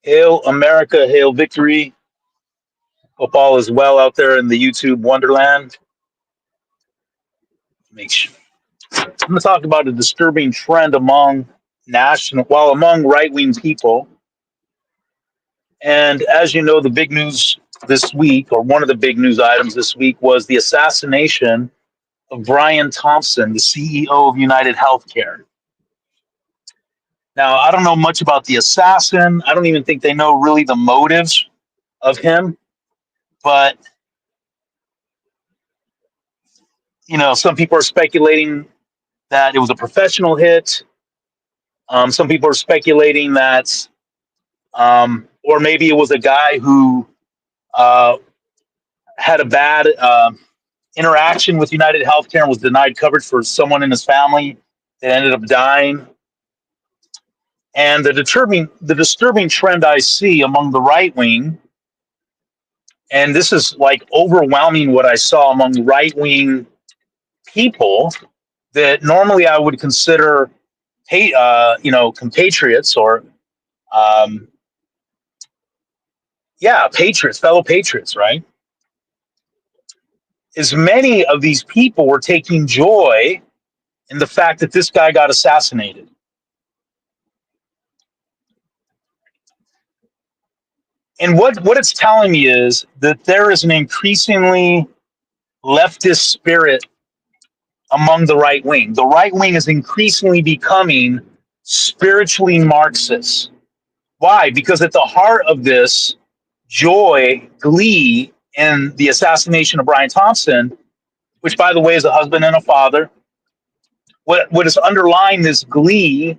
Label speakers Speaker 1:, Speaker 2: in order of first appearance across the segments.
Speaker 1: Hail America, hail victory. Hope all is well out there in the YouTube wonderland. Make sure. I'm going to talk about a disturbing trend among right-wing people. And as you know, the big news this week, or one of the big news items this week, was the assassination of Brian Thompson, the CEO of United Healthcare. Now, I don't know much about the assassin. I don't even think they know really the motives of him. But, some people are speculating that it was a professional hit. Some people are speculating that, or maybe it was a guy who had a bad interaction with United Healthcare and was denied coverage for someone in his family that ended up dying. And the disturbing trend I see among the right wing, and this is like overwhelming what I saw among right wing people that normally I would consider, compatriots or, patriots, fellow patriots, right? As many of these people were taking joy in the fact that this guy got assassinated. And what it's telling me is that there is an increasingly leftist spirit among the right wing. The right wing is increasingly becoming spiritually Marxist. Why? Because at the heart of this joy, glee in the assassination of Brian Thompson, which, by the way, is a husband and a father, what is underlying this glee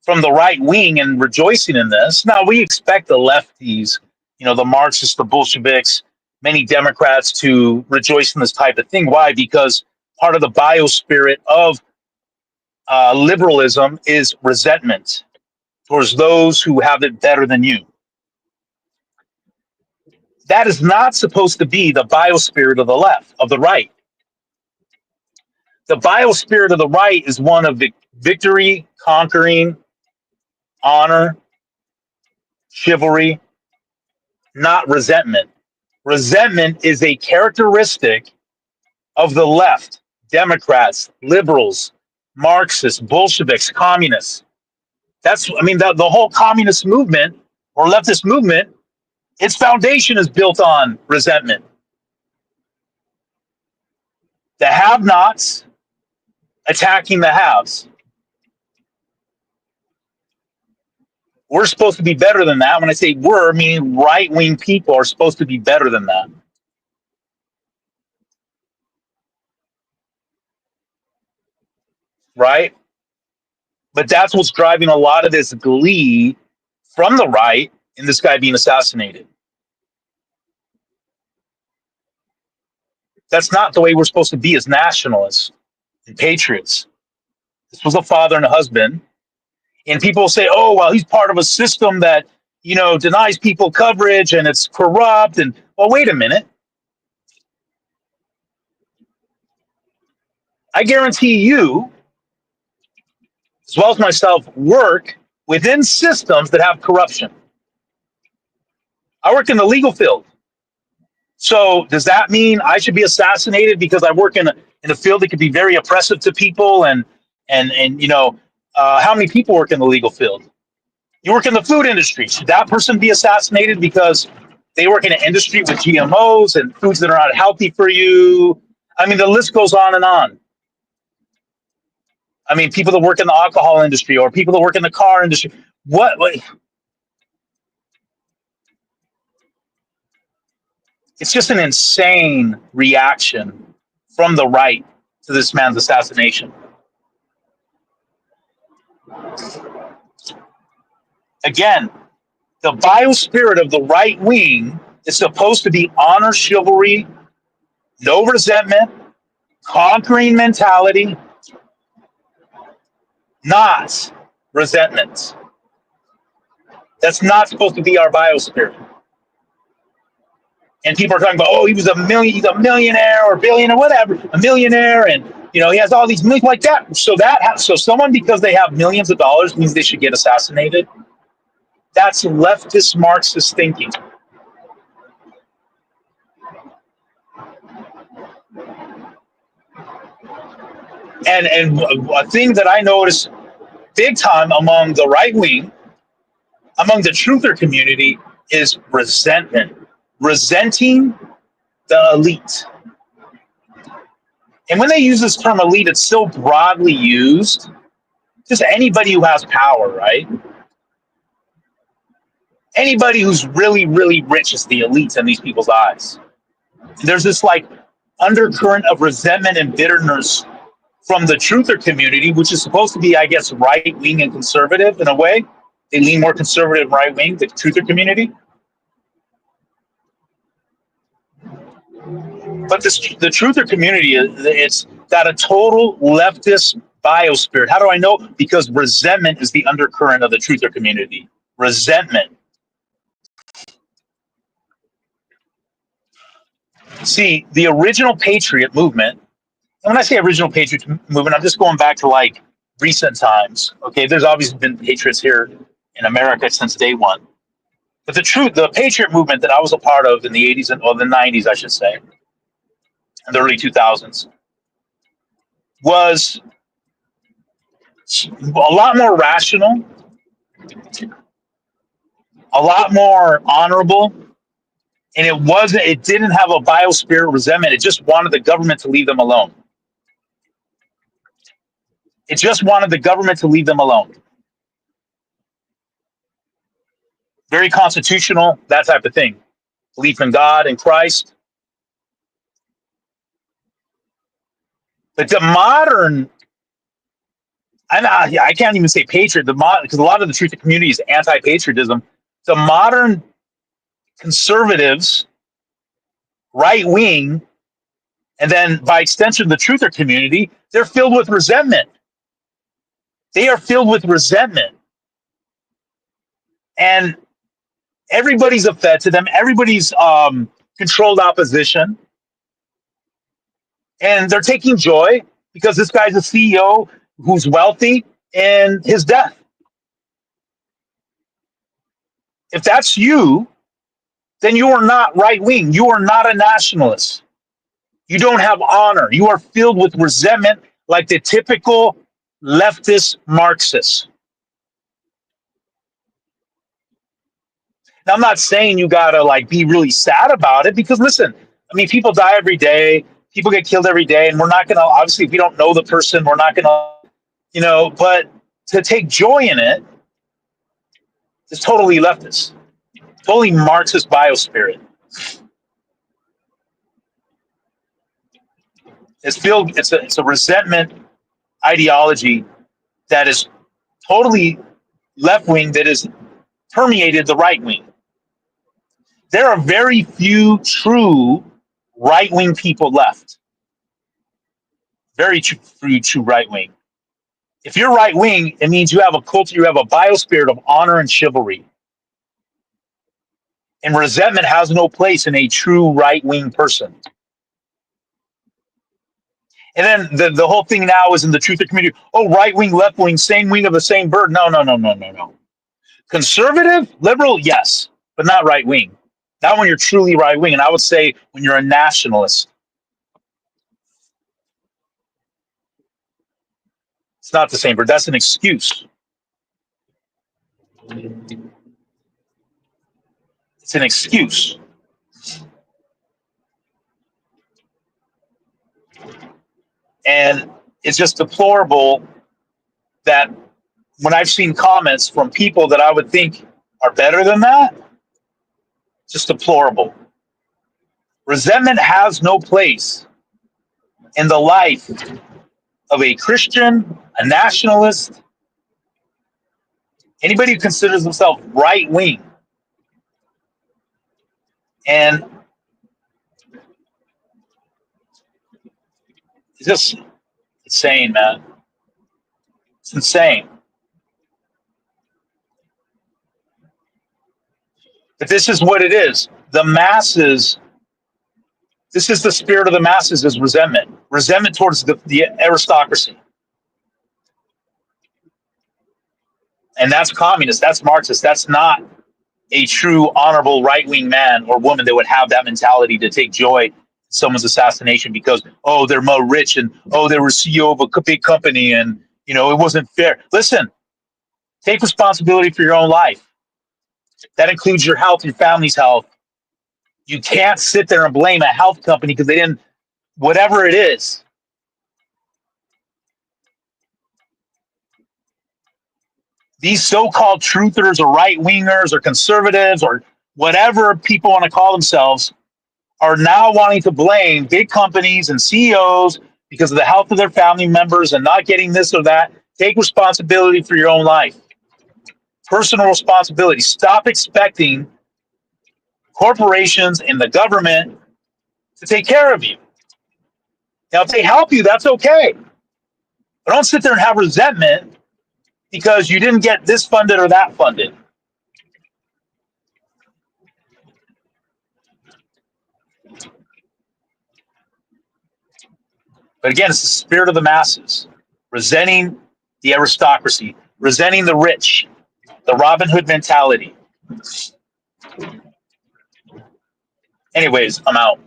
Speaker 1: from the right wing and rejoicing in this. Now, we expect the lefties, the Marxists, the Bolsheviks, many Democrats to rejoice in this type of thing. Why? Because part of the biospirit of liberalism is resentment towards those who have it better than you. That is not supposed to be the biospirit of the left, of the right. The biospirit of the right is one of victory, conquering, honor, chivalry, not resentment. Resentment is a characteristic of the left, Democrats, liberals, Marxists, Bolsheviks, communists. The whole communist movement or leftist movement, its foundation is built on resentment. The have-nots attacking the haves. We're supposed to be better than that. When I say we're, meaning right-wing people are supposed to be better than that. Right? But that's what's driving a lot of this glee from the right in this guy being assassinated. That's not the way we're supposed to be as nationalists and patriots. This was a father and a husband. And people say, oh, well, he's part of a system that, denies people coverage and it's corrupt. And, well, wait a minute. I guarantee you, as well as myself, work within systems that have corruption. I work in the legal field. So does that mean I should be assassinated because I work in a field that could be very oppressive to people? And how many people work in the legal field? You work in the food industry. Should that person be assassinated because they work in an industry with GMOs and foods that are not healthy for you? The list goes on and on. People that work in the alcohol industry or people that work in the car industry. What? It's just an insane reaction from the right to this man's assassination. Again, the biospirit of the right wing is supposed to be honor, chivalry, no resentment, conquering mentality, not resentment. That's not supposed to be our biospirit. And people are talking about, oh, he's a millionaire or billionaire, whatever, a millionaire, and he has all these millions like that. So someone, because they have millions of dollars, means they should get assassinated. That's leftist Marxist thinking. And a thing that I notice big time among the right wing, among the truther community, is resentment, resenting the elite. And when they use this term elite, it's so broadly used. Just anybody who has power, right? Anybody who's really, really rich is the elite in these people's eyes. There's this like undercurrent of resentment and bitterness from the truther community, which is supposed to be, I guess, right wing and conservative in a way. They lean more conservative right wing, the truther community. But the truther community, it's got a total leftist biospirit. How do I know? Because resentment is the undercurrent of the truther community. Resentment. See, the original patriot movement, and when I say original patriot movement, I'm just going back to like recent times. Okay, there's obviously been patriots here in America since day one. But the patriot movement that I was a part of in the 80s or the 90s, I should say, in the early 2000s, was a lot more rational, a lot more honorable, and it didn't have a biospirit resentment. It just wanted the government to leave them alone. It just wanted the government to leave them alone. Very constitutional, that type of thing. Belief in God and Christ. But the modern, I can't even say patriot, because a lot of the truth community is anti-patriotism. The modern conservatives, right wing, and then by extension the truther community, they're filled with resentment. They are filled with resentment. And everybody's a fed to them. Everybody's controlled opposition. And they're taking joy because this guy's a CEO who's wealthy in his death. If that's you, then you are not right wing. You are not a nationalist. You don't have honor. You are filled with resentment like the typical leftist Marxist. Now, I'm not saying you gotta like be really sad about it because listen, I mean, people die every day, people get killed every day, and we're not gonna obviously if we don't know the person, we're not gonna, but to take joy in it is totally leftist, totally Marxist biospirit. It's a resentment ideology that is totally left wing that has permeated the right wing. There are very few true right wing people left. Very few true right wing. If you're right wing, it means you have a culture, you have a biospirit of honor and chivalry. And resentment has no place in a true right wing person. And then the whole thing now is in the truther community. Oh, right wing, left wing, same wing of the same bird. No, no, no, no, no, no. Conservative, liberal, yes, but not right wing. Not when you're truly right wing. And I would say when you're a nationalist. It's not the same bird. That's an excuse. It's an excuse. And it's just deplorable that when I've seen comments from people that I would think are better than that, just deplorable. Resentment has no place in the life of a Christian, a nationalist, anybody who considers themselves right wing. And it's just insane, man. It's insane. But this is what it is. The masses, this is the spirit of the masses is resentment. Resentment towards the aristocracy. And that's communist. That's Marxist. That's not a true honorable right wing man or woman that would have that mentality to take joy in someone's assassination because, oh, they're more rich and, oh, they were CEO of a big company and, you know, it wasn't fair. Listen, take responsibility for your own life. That includes your health, your family's health. You can't sit there and blame a health company because they didn't, whatever it is. These so-called truthers or right-wingers or conservatives or whatever people want to call themselves are now wanting to blame big companies and CEOs because of the health of their family members and not getting this or that. Take responsibility for your own life. Personal responsibility. Stop expecting corporations and the government to take care of you. Now, if they help you, that's okay. But don't sit there and have resentment because you didn't get this funded or that funded. But again, it's the spirit of the masses, resenting the aristocracy, resenting the rich, the Robin Hood mentality. Anyways, I'm out.